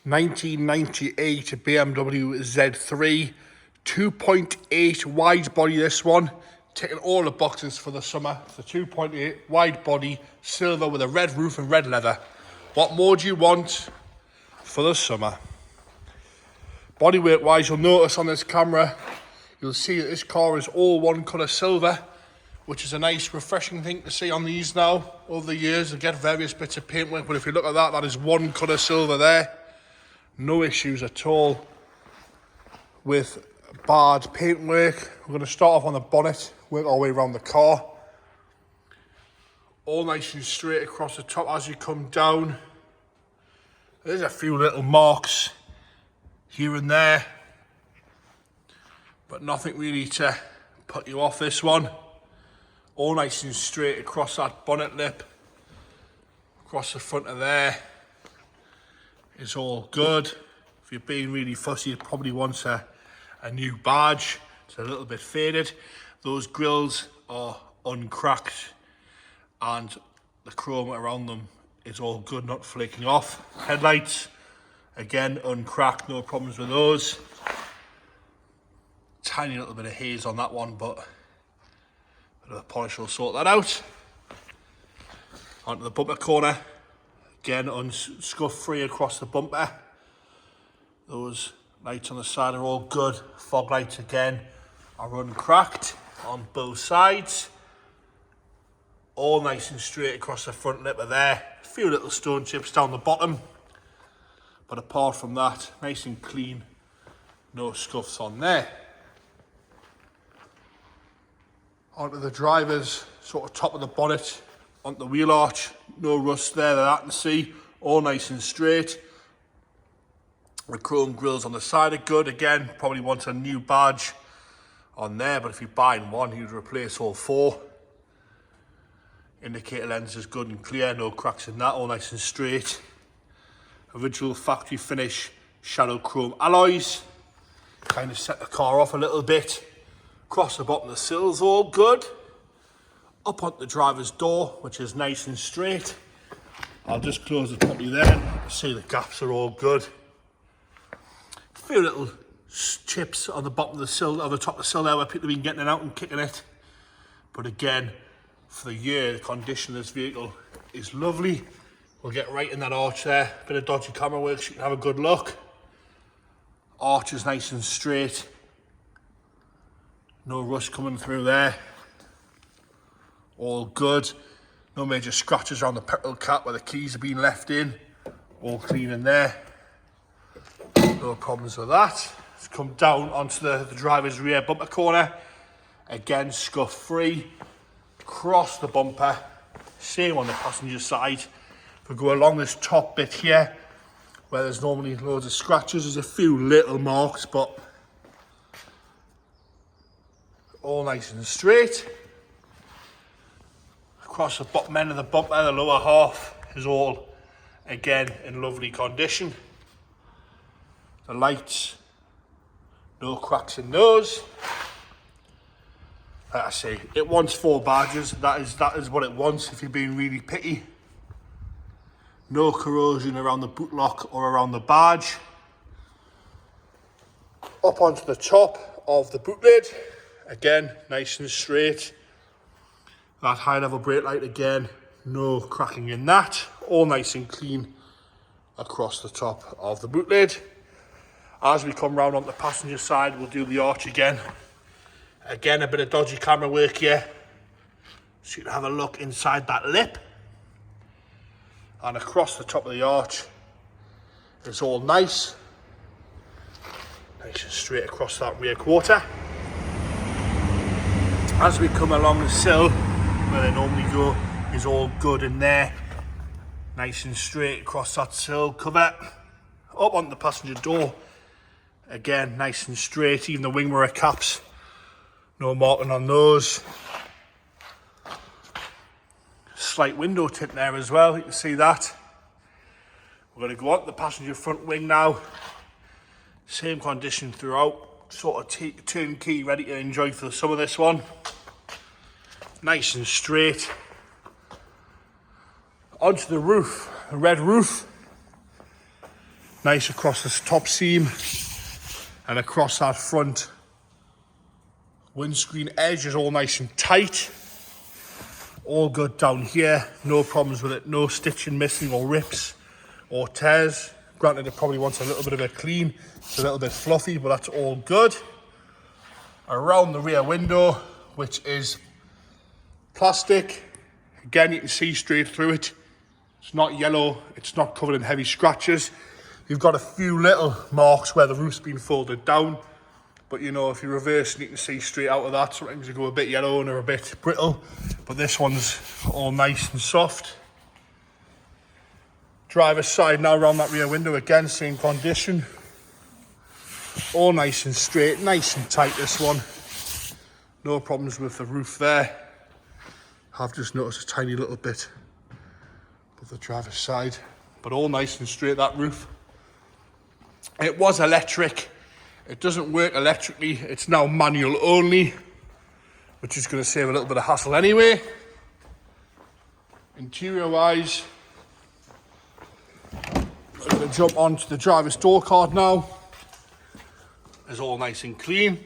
1998 BMW Z3, 2.8 wide body this one, ticking all the boxes for the summer. It's a 2.8 wide body, silver with a red roof and red leather. What more do you want for the summer? Bodywork wise, you'll notice on this camera, you'll see that this car is all one colour silver, which is a nice refreshing thing to see on these now. Over the years you get various bits of paintwork, but if you look at that, that is one colour silver there. No issues at all with bad paintwork. We're going to start off on the bonnet, work our way around the car. All nice and straight across the top as you come down. There's a few little marks here and there, but nothing really to put you off this one. All nice and straight across that bonnet lip, across the front of there. It's all good. If you're being really fussy, you probably want a new badge. It's a little bit faded. Those grills are uncracked and the chrome around them is all good, not flaking off. Headlights, again, uncracked, no problems with those. Tiny little bit of haze on that one, but a bit of a polish will sort that out. Onto the bumper corner. Again, unscuff free across the bumper. Those lights on the side are all good. Fog lights again are uncracked on both sides. All nice and straight across the front lip of there. A few little stone chips down the bottom. But apart from that, nice and clean. No scuffs on there. Onto the driver's sort of top of the bonnet. Onto the wheel arch, no rust there that I can see, all nice and straight. The chrome grills on the side are good. Again, probably want a new badge on there, but if you're buying one, you'd replace all four. Indicator lens is good and clear, no cracks in that, all nice and straight. Original factory finish shadow chrome alloys. Kind of set the car off a little bit. Across the bottom of the sills, all good. Up onto the driver's door, which is nice and straight. I'll just close it properly there. See the gaps are all good. A few little chips on the bottom of the sill, on the top of the sill there where people have been getting it out and kicking it. But again, for the year, the condition of this vehicle is lovely. We'll get right in that arch there. Bit of dodgy camera work so you can have a good look. Arch is nice and straight. No rust coming through there. All good. No major scratches around the petrol cap where the keys have been left in. All clean in there. No problems with that. Let's come down onto the driver's rear bumper corner. Again, scuff free. Across the bumper. Same on the passenger side. If we go along this top bit here, where there's normally loads of scratches, there's a few little marks, but all nice and straight. Across the bottom end of the bumper, the lower half is all, again, in lovely condition. The lights, no cracks in those. Like I say, it wants 4 badges. That is what it wants if you're being really picky. No corrosion around the boot lock or around the badge. Up onto the top of the boot lid. Again, nice and straight. That high level brake light again, no cracking in that. All nice and clean across the top of the boot lid. As we come round on the passenger side, we'll do the arch again. Again, a bit of dodgy camera work here. So you can have a look inside that lip. And across the top of the arch, it's all nice. Nice and straight across that rear quarter. As we come along the sill, where they normally go, is all good in there. Nice and straight across that sill cover. Up onto the passenger door. Again, nice and straight. Even the wing mirror caps, no marking on those. Slight window tint there as well, you can see that. We're going to go on to the passenger front wing now. Same condition throughout. Sort of turnkey, ready to enjoy for the summer, this one. Nice and straight. Onto the roof, the red roof. Nice across this top seam and across that front windscreen edge is all nice and tight. All good down here, no problems with it, no stitching missing or rips or tears. Granted, it probably wants a little bit of a clean, it's a little bit fluffy, but that's all good. Around the rear window, which is plastic, again you can see straight through it. It's not yellow, it's not covered in heavy scratches. You've got a few little marks where the roof's been folded down, but you know, if you reverse it, you can see straight out of that. Sometimes they go a bit yellow and they're a bit brittle, but this one's all nice and soft. Driver's side now around that rear window, again, same condition. All nice and straight, nice and tight, this one. No problems with the roof there. I've just noticed a tiny little bit of the driver's side, but all nice and straight, that roof. It was electric. It doesn't work electrically. It's now manual only, which is going to save a little bit of hassle anyway. Interior wise, I'm going to jump onto the driver's door card now. It's all nice and clean.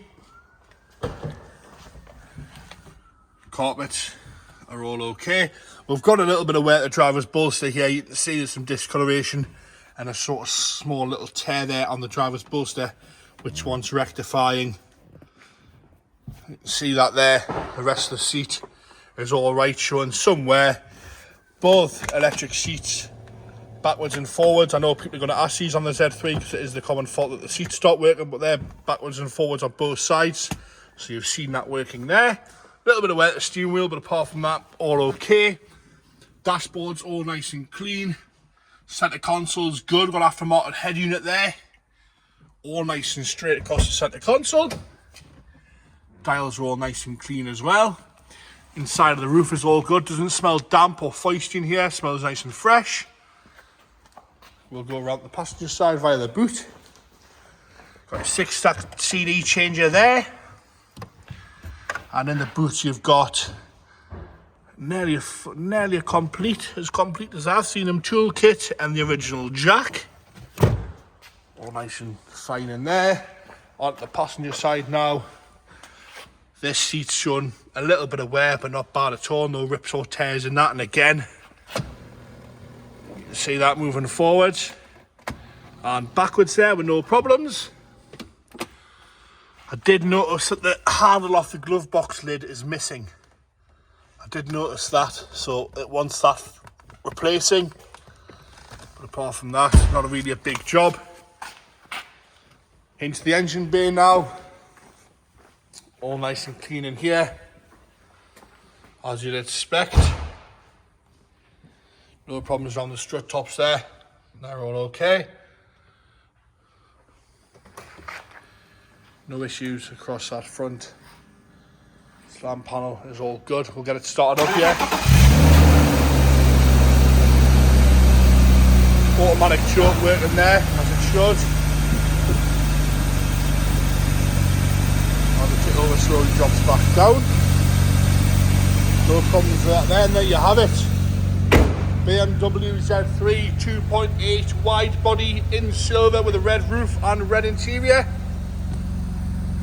Carpets are all okay. We've got a little bit of wear at the driver's bolster here. You can see there's some discoloration and a sort of small little tear there on the driver's bolster, which wants rectifying. You can see that there. The rest of the seat is all right, showing some wear. Both electric seats, backwards and forwards. I know people are going to ask these on the Z3 because it is the common fault that the seats stop working, but they're backwards and forwards on both sides. So you've seen that working there. A little bit of wear at the steering wheel, but apart from that, all okay. Dashboard's all nice and clean. Centre console's good. Got aftermarket head unit there. All nice and straight across the centre console. Dials are all nice and clean as well. Inside of the roof is all good. Doesn't smell damp or foisty in here. Smells nice and fresh. We'll go around the passenger side via the boot. Got a 6-stack CD changer there. And in the boot you've got nearly a complete as I've seen them, toolkit and the original jack. All nice and fine in there. On the passenger side now. This seat's showing a little bit of wear, but not bad at all. No rips or tears in that. And again, you can see that moving forwards and backwards there with no problems. I did notice that the handle off the glove box lid is missing. I did notice that, so it wants that replacing. But apart from that, not really a big job. Into the engine bay now. All nice and clean in here, as you'd expect. No problems around the strut tops there. They're all okay. No issues across that front. Slam panel is all good. We'll get it started up here. Automatic choke working there, as it should. As the tip over slowly drops back down. No problems with that there, and there you have it. BMW Z3 2.8 wide body in silver with a red roof and red interior.